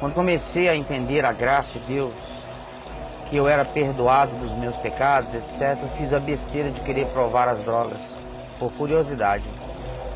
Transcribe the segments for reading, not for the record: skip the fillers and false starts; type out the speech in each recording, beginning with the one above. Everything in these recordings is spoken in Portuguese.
Quando comecei a entender a graça de Deus, que eu era perdoado dos meus pecados, etc., eu fiz a besteira de querer provar as drogas, por curiosidade.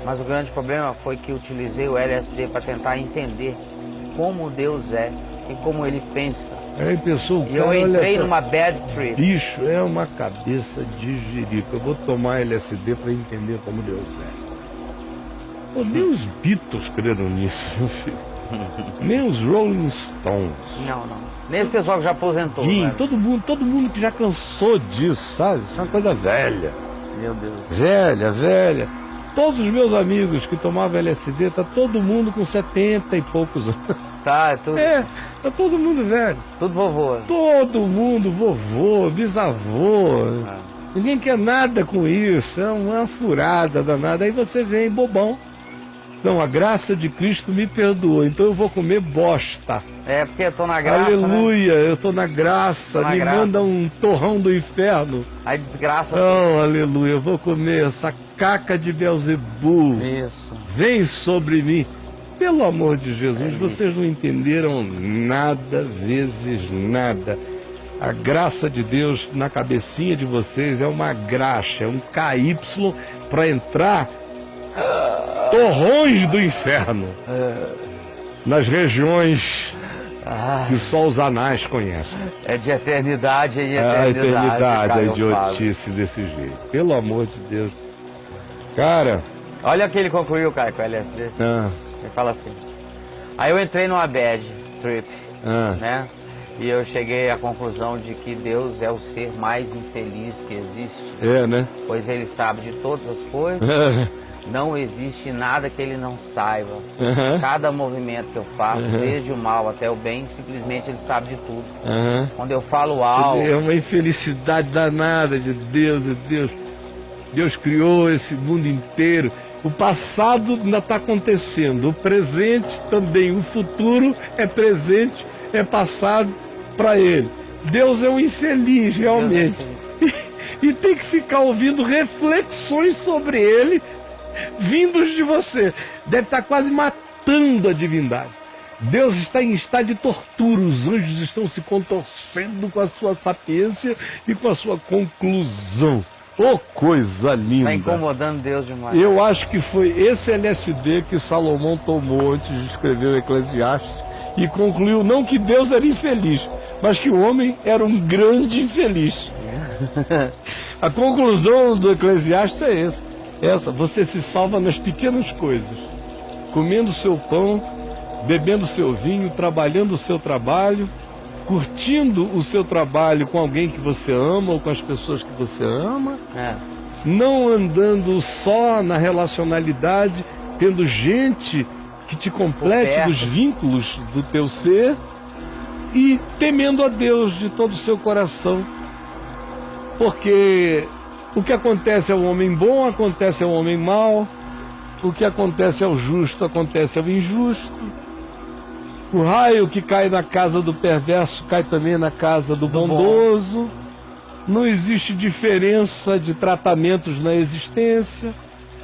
Mas o grande problema foi que utilizei o LSD para tentar entender como Deus é e como Ele pensa. Aí, pessoal, E eu entrei numa bad trip. Bicho, é uma cabeça de jirico. Eu vou tomar LSD para entender como Deus é. Pô, nem os Beatles creram nisso, meu filho. Nem os Rolling Stones. Não. Nem esse pessoal que já aposentou. Sim, Velho. todo mundo que já cansou disso, sabe? Isso é uma coisa velha. Meu Deus. Velha. Todos os meus amigos que tomavam LSD, tá todo mundo com 70 e poucos anos. Tá, é tudo, Tá todo mundo velho. tudo vovô. Todo mundo, vovô, bisavô. Ninguém quer nada com isso. É uma furada danada. Aí você vem bobão. Não, a graça de Cristo me perdoou, então eu vou comer bosta. É, porque eu tô na graça, Aleluia, né? eu tô na graça. Tô na Me graça. manda um torrão do inferno. Aí desgraça. Oh, aleluia, eu vou comer essa caca de Beelzebu. Isso. Vem sobre mim. Pelo amor de Jesus, vocês não entenderam nada, vezes nada. A graça de Deus na cabecinha de vocês é uma graxa, é um KY para entrar torrões do inferno nas regiões que só os anais conhecem. É de eternidade em A eternidade. eternidade, a Caio fala. idiotice desse jeito. Pelo amor de Deus. Cara, Olha o que ele concluiu, Caio, com o LSD. Ele fala assim: aí eu entrei numa bad trip, né? E eu cheguei à conclusão de que Deus é o ser mais infeliz que existe. né? Pois Ele sabe de todas as coisas. Não existe nada que Ele não saiba. Cada movimento que eu faço, desde o mal até o bem, simplesmente Ele sabe de tudo. Quando eu falo algo... É uma infelicidade danada de Deus, Deus criou esse mundo inteiro. O passado ainda está acontecendo, o presente também, o futuro é presente, é passado para Ele. Deus é um infeliz, realmente. E tem que ficar ouvindo reflexões sobre Ele, vindos de você. Deve estar quase matando a divindade. Deus está em estado de tortura, os anjos estão se contorcendo com a sua sapiência e com a sua conclusão. Oh, coisa linda! Está incomodando Deus demais. Eu acho que foi esse LSD que Salomão tomou antes de escrever o Eclesiastes e concluiu não que Deus era infeliz, mas que o homem era um grande infeliz. A conclusão do Eclesiastes é essa. Você se salva nas pequenas coisas, comendo seu pão, bebendo seu vinho, trabalhando o seu trabalho, curtindo o seu trabalho com alguém que você ama ou com as pessoas que você ama, não andando só na relacionalidade, tendo gente que te complete dos vínculos do teu ser e temendo a Deus de todo o seu coração. Porque o que acontece ao homem bom, acontece ao homem mau, o que acontece ao justo, acontece ao injusto. O raio que cai na casa do perverso cai também na casa do bondoso. Não existe diferença de tratamentos na existência.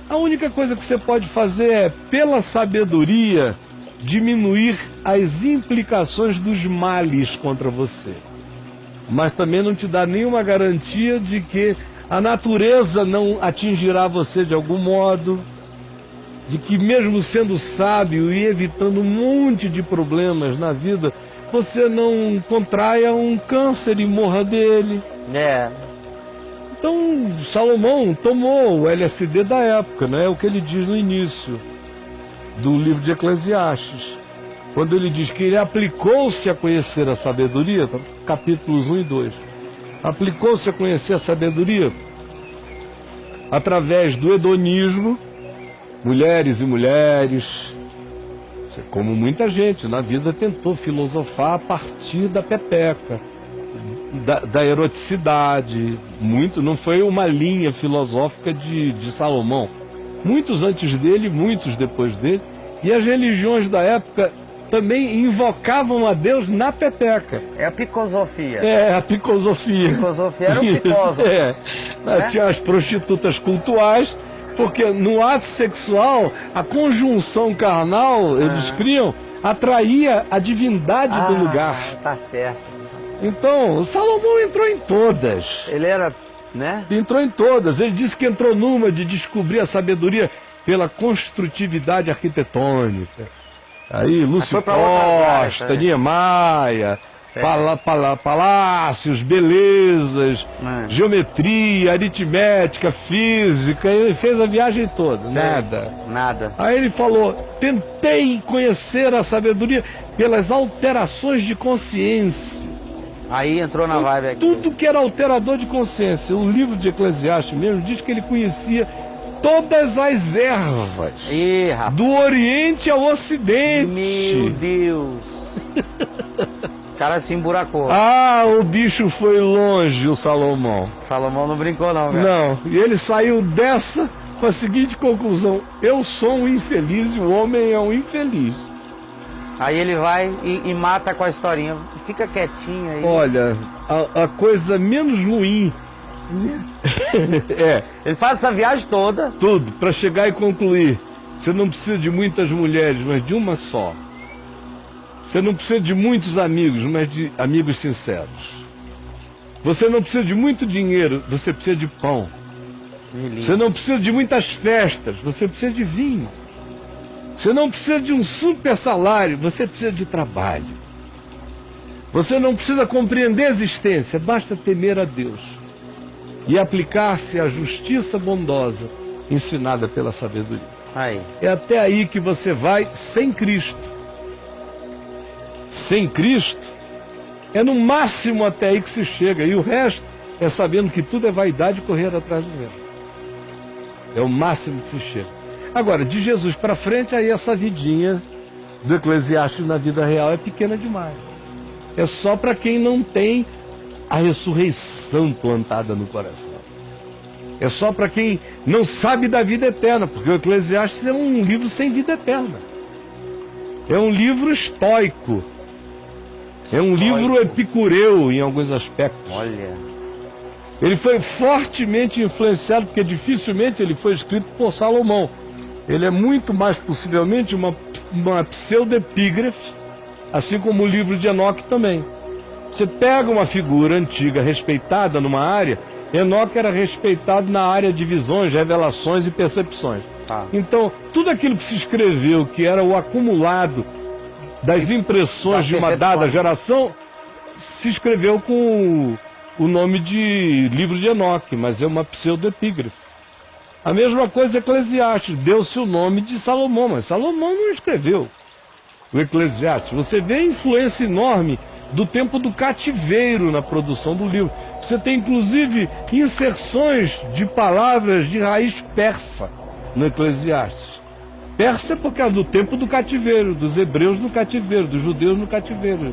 A única coisa que você pode fazer é, pela sabedoria, diminuir as implicações dos males contra você. Mas também não te dá nenhuma garantia de que a natureza não atingirá você de algum modo, de que mesmo sendo sábio e evitando um monte de problemas na vida, você não contraia um câncer e morra dele. Então, Salomão tomou o LSD da época, né? É o que ele diz no início do livro de Eclesiastes. Quando ele diz que ele aplicou-se a conhecer a sabedoria, capítulos 1 e 2. Aplicou-se a conhecer a sabedoria através do hedonismo, mulheres e mulheres, como muita gente na vida tentou filosofar a partir da pepeca, da eroticidade. Muito, não foi uma linha filosófica de Salomão. Muitos antes dele, muitos depois dele. E as religiões da época também invocavam a Deus na pepeca. É a picosofia. A picosofia. A picosofia era o picósofos. Tinha as prostitutas cultuais, porque no ato sexual, a conjunção carnal, eles criam, atraía a divindade do lugar. Tá certo. Então, o Salomão entrou em todas. Ele era, né? Entrou em todas. Ele disse que entrou numa de descobrir a sabedoria pela construtividade arquitetônica. Aí, Lúcio Costa, Niemeyer, palácios, belezas, geometria, aritmética, física. Ele fez a viagem toda, nada. Aí ele falou, tentei conhecer a sabedoria pelas alterações de consciência. Aí entrou na vibe aqui. Tudo que era alterador de consciência. O livro de Eclesiastes mesmo diz que ele conhecia todas as ervas. Do Oriente ao Ocidente. Meu Deus. O cara se emburacou. O bicho foi longe, o Salomão. Salomão não brincou não, velho. Não, e ele saiu dessa com a seguinte conclusão: eu sou um infeliz e o homem é um infeliz. Aí ele vai e mata com a historinha. Fica quietinho aí. Olha, a coisa menos ruim Ele faz essa viagem toda. Tudo, para chegar e concluir. Você não precisa de muitas mulheres, mas de uma só. Você não precisa de muitos amigos, mas de amigos sinceros. Você não precisa de muito dinheiro, você precisa de pão. Você não precisa de muitas festas, você precisa de vinho. Você não precisa de um super salário, você precisa de trabalho. Você não precisa compreender a existência, basta temer a Deus e aplicar-se à justiça bondosa ensinada pela sabedoria. É até aí que você vai sem Cristo. Sem Cristo, é no máximo até aí que se chega. E o resto é sabendo que tudo é vaidade e correr atrás do vento. É o máximo que se chega. Agora, de Jesus para frente, aí essa vidinha do Eclesiastes na vida real é pequena demais. É só para quem não tem a ressurreição plantada no coração. É só para quem não sabe da vida eterna, porque o Eclesiastes é um livro sem vida eterna. É um livro estoico. É um livro epicureu em alguns aspectos. Olha. Ele foi fortemente influenciado, porque dificilmente ele foi escrito por Salomão. Ele é muito mais possivelmente uma pseudo-epígrafe, assim como o livro de Enoque também. Você pega uma figura antiga, respeitada numa área, Enoque era respeitado na área de visões, revelações e percepções. Então, tudo aquilo que se escreveu, que era o acumulado das impressões de uma dada geração, se escreveu com o nome de livro de Enoque, mas é uma pseudo-epígrafe. A mesma coisa Eclesiastes, deu-se o nome de Salomão, mas Salomão não escreveu o Eclesiastes. Você vê a influência enorme do tempo do cativeiro na produção do livro. Você tem inclusive inserções de palavras de raiz persa no Eclesiastes. Persa porque é do tempo do cativeiro, dos hebreus no cativeiro, dos judeus no cativeiro.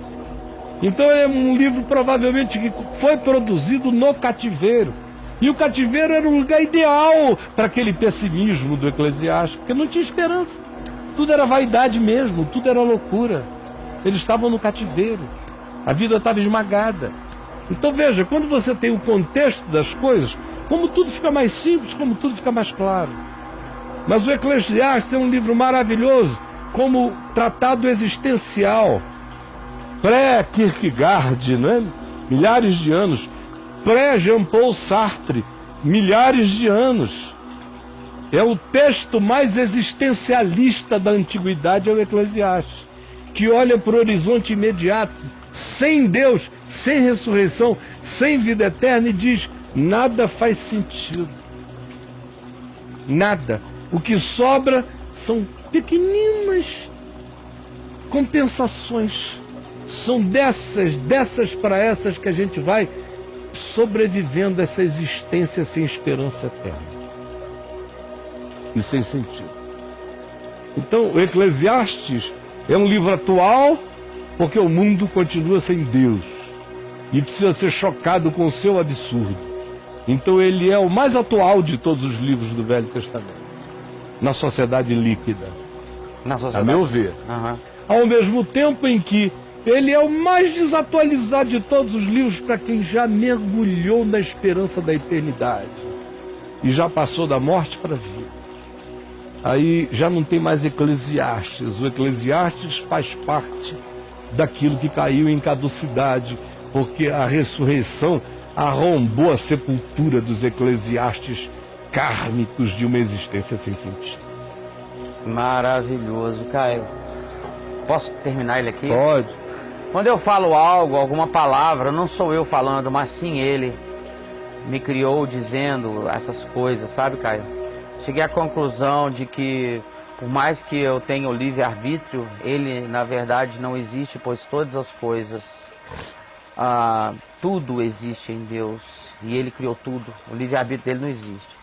Então é um livro provavelmente que foi produzido no cativeiro. E o cativeiro era um lugar ideal para aquele pessimismo do Eclesiastes, porque não tinha esperança. Tudo era vaidade mesmo, tudo era loucura. Eles estavam no cativeiro. A vida estava esmagada. Então veja, quando você tem o contexto das coisas, como tudo fica mais simples, como tudo fica mais claro. Mas o Eclesiastes é um livro maravilhoso, como tratado existencial, pré-Kierkegaard, não é? Milhares de anos, pré-Jean-Paul Sartre, milhares de anos. É o texto mais existencialista da antiguidade, é o Eclesiastes, que olha para o horizonte imediato, sem Deus, sem ressurreição, sem vida eterna, e diz: nada faz sentido. Nada. O que sobra são pequeninas compensações. São dessas para essas que a gente vai sobrevivendo a essa existência sem esperança eterna. E sem sentido. Então, o Eclesiastes é um livro atual, porque o mundo continua sem Deus e precisa ser chocado com o seu absurdo. Então ele é o mais atual de todos os livros do Velho Testamento, na sociedade líquida, a meu ver. Ao mesmo tempo em que ele é o mais desatualizado de todos os livros para quem já mergulhou na esperança da eternidade e já passou da morte para a vida. Aí já não tem mais Eclesiastes. O Eclesiastes faz parte daquilo que caiu em caducidade, porque a ressurreição arrombou a sepultura dos eclesiastes kármicos de uma existência sem sentido. Maravilhoso, Caio. Posso terminar ele aqui? Pode. Quando eu falo algo, alguma palavra, não sou eu falando, mas sim ele me criou dizendo essas coisas, sabe, Caio? Cheguei à conclusão de que, por mais que eu tenha o livre-arbítrio, ele, na verdade, não existe, pois todas as coisas, tudo existe em Deus, e ele criou tudo. O livre-arbítrio dele não existe.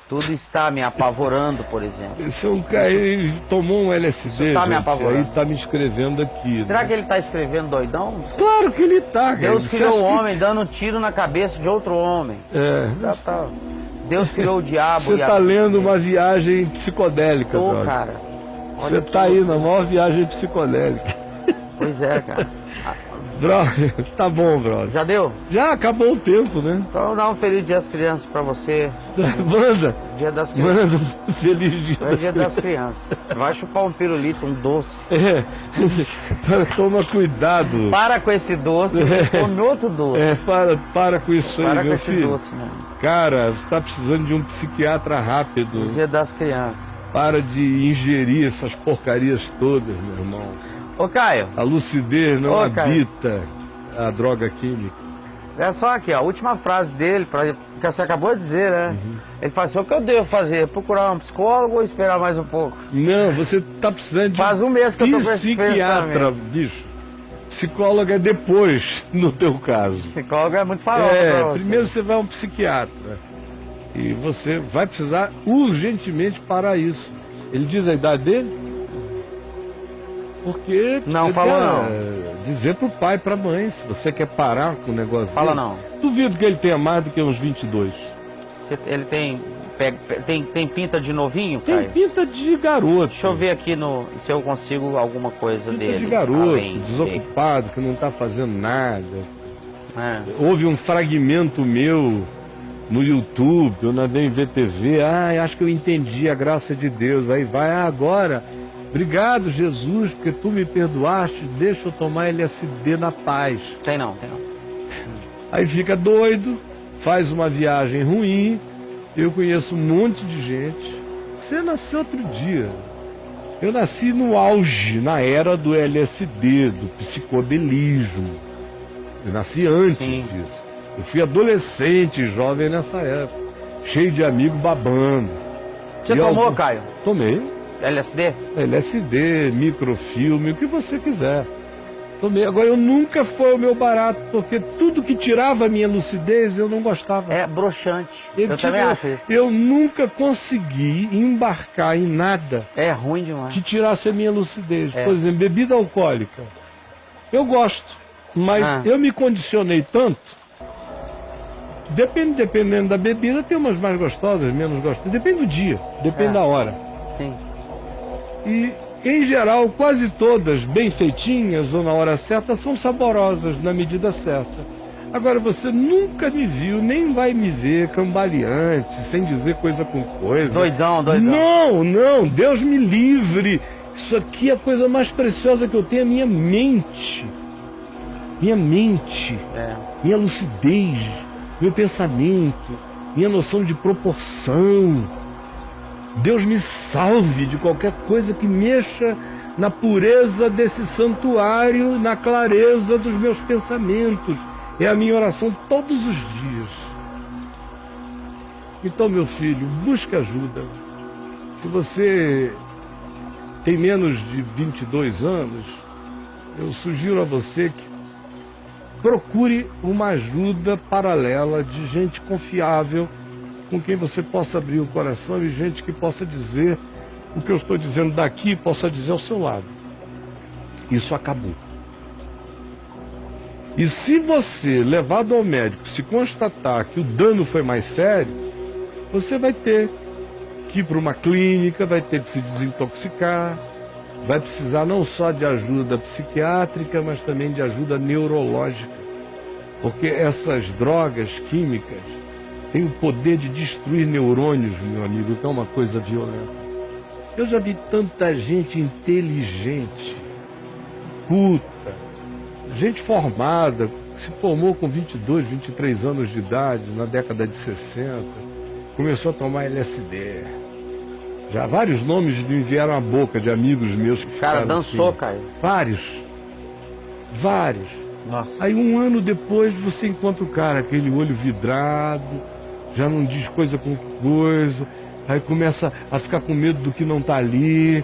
Tudo está me apavorando, por exemplo. Esse é um cara, ele tomou um LSD, Isso tá me gente, apavorando. aí tá me escrevendo aqui. Será né? que ele está escrevendo doidão? Claro que ele tá, cara. Deus Você criou acha o que- homem dando um tiro na cabeça de outro homem. É. Deus criou o diabo. Você e a- tá lendo uma viagem psicodélica, Ô, brother. cara. Você Olha tá que aí louco. na maior viagem psicodélica. Pois é, cara. Brother, tá bom, brother. Já deu? Já acabou o tempo, né? Então dá um feliz dia das crianças pra você. Manda, Dia das crianças. manda um feliz dia. É dia das crianças. Vai chupar um pirulito, um doce. É, toma cuidado. Para com esse doce e come outro doce. É, para com isso aí, Para com meu esse filho. doce, mano. Cara, você tá precisando de um psiquiatra rápido. Dia das crianças. Para de ingerir essas porcarias todas, meu irmão. Ô, Caio, A lucidez não Ô, Caio. habita a droga química. olha só aqui, ó, a última frase dele, que você acabou de dizer, né? Ele fala assim, o que eu devo fazer? Procurar um psicólogo ou esperar mais um pouco? Não, você tá precisando de Faz um mês que eu tô com esse psiquiatra, pensamento. bicho. Psicólogo é depois, no teu caso. Psicólogo é muito farofa pra você. Primeiro você vai a um psiquiatra. E você vai precisar urgentemente parar isso. Ele diz a idade dele? Porque Não, você falou quer, não. dizer pro pai e pra mãe, se você quer parar com o negócio Fala dele. não. Duvido que ele tenha mais do que uns 22. Ele tem pinta de novinho, Tem Caio? pinta de garoto. Deixa eu ver aqui se eu consigo alguma coisa Pinta dele. de garoto, além desocupado, que não tá fazendo nada. É. Houve um fragmento meu no YouTube, eu nadei em VTV, acho que eu entendi a graça de Deus. Aí vai, agora, obrigado Jesus, porque tu me perdoaste, deixa eu tomar LSD na paz. Tem não. Aí fica doido, faz uma viagem ruim, eu conheço um monte de gente. Você nasceu outro dia. Eu nasci no auge, na era do LSD, do psicodelismo. Eu nasci antes Sim. disso. Eu fui adolescente, jovem nessa época, cheio de amigo babando. Você E tomou, algum- Caio? Tomei. LSD? LSD, microfilme, o que você quiser. Tomei. Agora, eu nunca foi o meu barato, porque tudo que tirava a minha lucidez eu não gostava. É broxante. Eu Tipo, também acho isso. eu nunca consegui embarcar em nada É ruim demais. que tirasse a minha lucidez. É. Por exemplo, bebida alcoólica. Eu gosto, mas eu me condicionei tanto. Dependendo da bebida, tem umas mais gostosas, menos gostosas. Depende do dia, depende É. da hora. Sim. E, em geral, quase todas, bem feitinhas ou na hora certa, são saborosas na medida certa. Agora, você nunca me viu, nem vai me ver cambaleante, sem dizer coisa com coisa. Doidão. Não, Deus me livre. Isso aqui é a coisa mais preciosa que eu tenho, é minha mente. Minha mente, É. minha lucidez, meu pensamento, minha noção de proporção. Deus me salve de qualquer coisa que mexa na pureza desse santuário, na clareza dos meus pensamentos. É a minha oração todos os dias. Então, meu filho, busque ajuda. Se você tem menos de 22 anos, eu sugiro a você que procure uma ajuda paralela de gente confiável, com quem você possa abrir o coração e gente que possa dizer o que eu estou dizendo daqui, possa dizer ao seu lado. Isso acabou. E se você, levado ao médico, se constatar que o dano foi mais sério, você vai ter que ir para uma clínica, vai ter que se desintoxicar, vai precisar não só de ajuda psiquiátrica, mas também de ajuda neurológica. Porque essas drogas químicas têm o poder de destruir neurônios, meu amigo, que é uma coisa violenta. Eu já vi tanta gente inteligente, culta, gente formada, que se formou com 22, 23 anos de idade, na década de 60, começou a tomar LSD. Já vários nomes me vieram à boca de amigos meus que O cara ficaram dançou, assim. Caio. Vários. Nossa. Aí um ano depois você encontra o cara, aquele olho vidrado, já não diz coisa com coisa, aí começa a ficar com medo do que não está ali.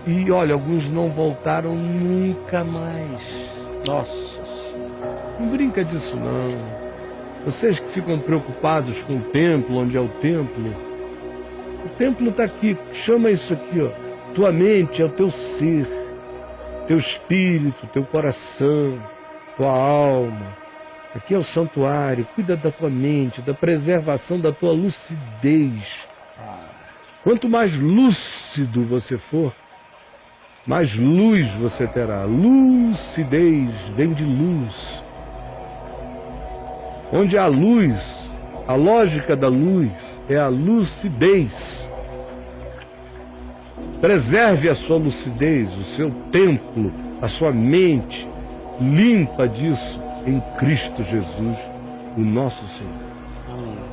E olha, alguns não voltaram nunca mais. Nossa. Não brinca disso não. Vocês que ficam preocupados com o templo, onde é o templo está aqui, chama isso aqui, ó. Tua mente é o teu ser, teu espírito, teu coração, tua alma. Aqui é o santuário, cuida da tua mente, da preservação da tua lucidez. Quanto mais lúcido você for, mais luz você terá. Lucidez vem de luz. Onde há luz, a lógica da luz é a lucidez. Preserve a sua lucidez, o seu templo, a sua mente limpa disso em Cristo Jesus, o nosso Senhor.